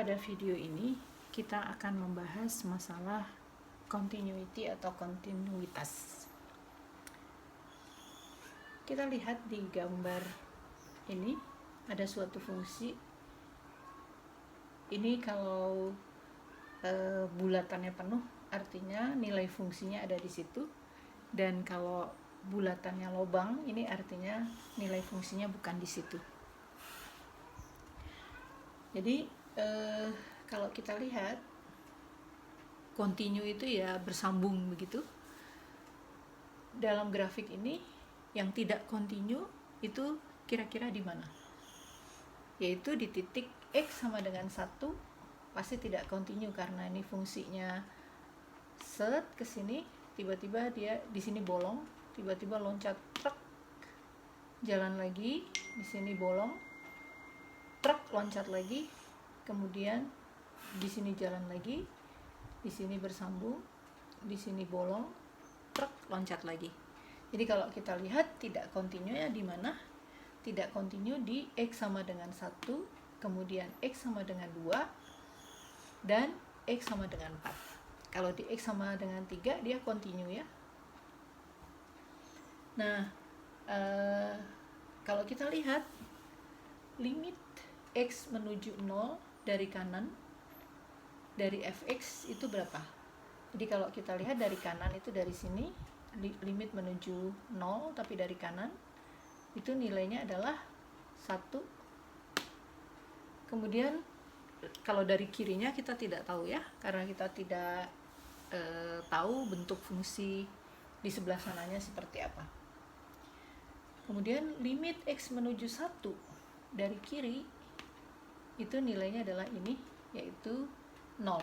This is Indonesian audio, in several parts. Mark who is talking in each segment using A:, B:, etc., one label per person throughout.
A: Pada video ini kita akan membahas masalah continuity atau kontinuitas. Kita lihat di gambar ini ada suatu fungsi. Ini kalau bulatannya penuh artinya nilai fungsinya ada di situ, dan kalau bulatannya lobang ini artinya nilai fungsinya bukan di situ. Jadi kalau kita lihat continue itu ya bersambung begitu. Dalam grafik ini yang tidak continue itu kira-kira di mana? Yaitu di titik X sama dengan 1 pasti tidak continue karena ini fungsinya set ke sini, tiba-tiba dia di sini bolong, tiba-tiba loncat truk, jalan lagi, di sini bolong, truk loncat lagi, kemudian di sini jalan lagi, di sini bersambung, di sini bolong, truk loncat lagi. Jadi kalau kita lihat tidak continue ya di mana? Tidak continue di X sama dengan 1, kemudian X sama dengan 2, dan X sama dengan 4. Kalau di X sama dengan 3 dia continue ya. Nah, kalau kita lihat limit X menuju 0 dari kanan dari fx itu berapa? Jadi kalau kita lihat dari kanan itu dari sini limit menuju 0 tapi dari kanan itu nilainya adalah 1. Kemudian kalau dari kirinya kita tidak tahu ya, karena kita tidak tahu bentuk fungsi di sebelah sananya seperti apa. Kemudian limit X menuju 1 dari kiri itu nilainya adalah ini, yaitu 0.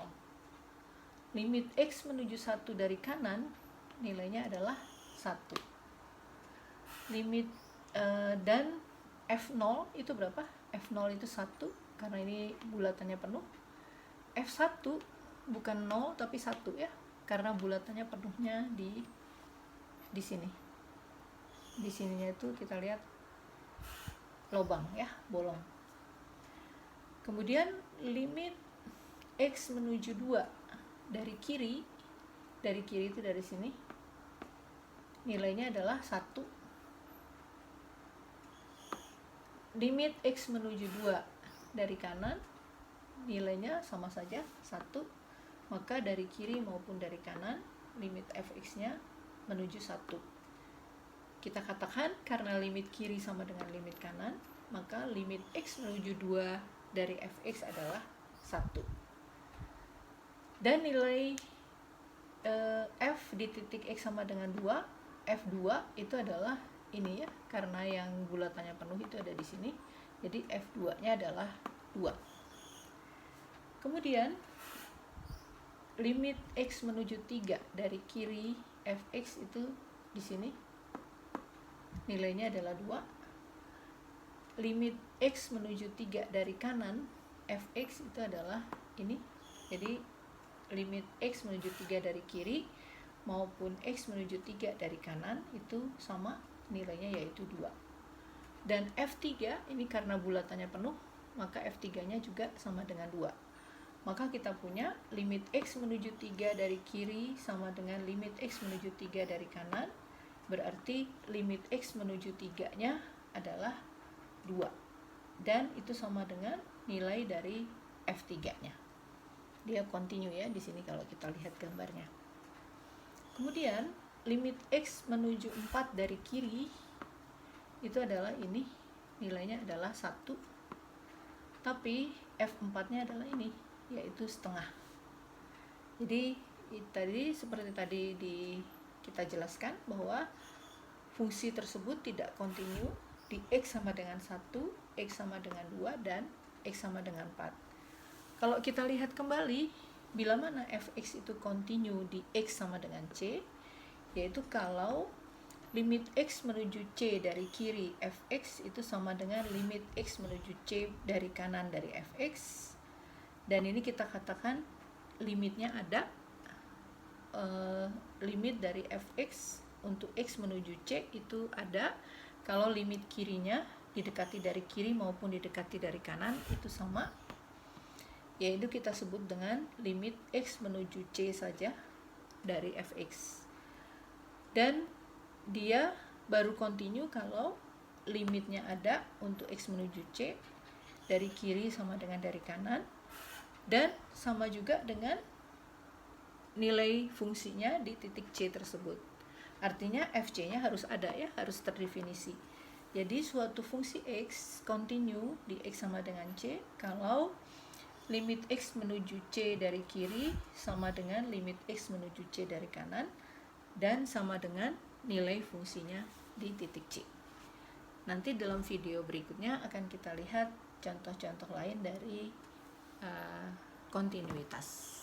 A: Limit X menuju 1 dari kanan nilainya adalah 1. Limit dan F0 itu berapa? F0 itu 1 karena ini bulatannya penuh. F1 bukan 0 tapi 1 ya, karena bulatannya penuhnya di sini. Di sininya itu kita lihat lobang ya, bolong. Kemudian limit X menuju 2 dari kiri itu dari sini nilainya adalah 1. Limit X menuju 2 dari kanan nilainya sama saja 1, maka dari kiri maupun dari kanan limit fx nya menuju 1. Kita katakan karena limit kiri sama dengan limit kanan, maka limit X menuju 2 dari fx adalah 1. Dan nilai f di titik X sama dengan 2, f2 itu adalah ini ya, karena yang bulatannya penuh itu ada di sini, jadi f2 nya adalah 2. Kemudian limit X menuju 3 dari kiri fx itu di sini nilainya adalah 2. Limit X menuju 3 dari kanan fx itu adalah ini. Jadi limit X menuju 3 dari kiri maupun X menuju 3 dari kanan itu sama nilainya, yaitu 2. Dan F3 ini karena bulatannya penuh, maka F3 nya juga sama dengan 2. Maka kita punya limit X menuju 3 dari kiri sama dengan limit X menuju 3 dari kanan, berarti limit X menuju 3 nya adalah 2, dan itu sama dengan nilai dari F3 nya. Dia continue ya di sini kalau kita lihat gambarnya. Kemudian limit X menuju 4 dari kiri itu adalah ini, nilainya adalah 1, tapi F4 nya adalah ini, yaitu setengah. Jadi tadi seperti tadi kita jelaskan bahwa fungsi tersebut tidak continue di X sama dengan 1, X sama dengan 2, dan X sama dengan 4. Kalau kita lihat kembali, bila mana fx itu continue di X sama dengan C, yaitu kalau limit X menuju C dari kiri fx itu sama dengan limit X menuju C dari kanan dari fx, dan ini kita katakan limitnya ada, limit dari fx untuk X menuju C itu ada kalau limit kirinya didekati dari kiri maupun didekati dari kanan itu sama. yaitu kita sebut dengan limit x menuju c saja dari fx. Dan dia baru continue kalau limitnya ada untuk x menuju c dari kiri sama dengan dari kanan, dan sama juga dengan nilai fungsinya di titik c tersebut. Artinya fc-nya harus ada ya, harus terdefinisi. Jadi suatu fungsi x continue di x sama dengan c kalau limit x menuju c dari kiri sama dengan limit x menuju c dari kanan, dan sama dengan nilai fungsinya di titik c. Nanti dalam video berikutnya akan kita lihat contoh-contoh lain dari kontinuitas.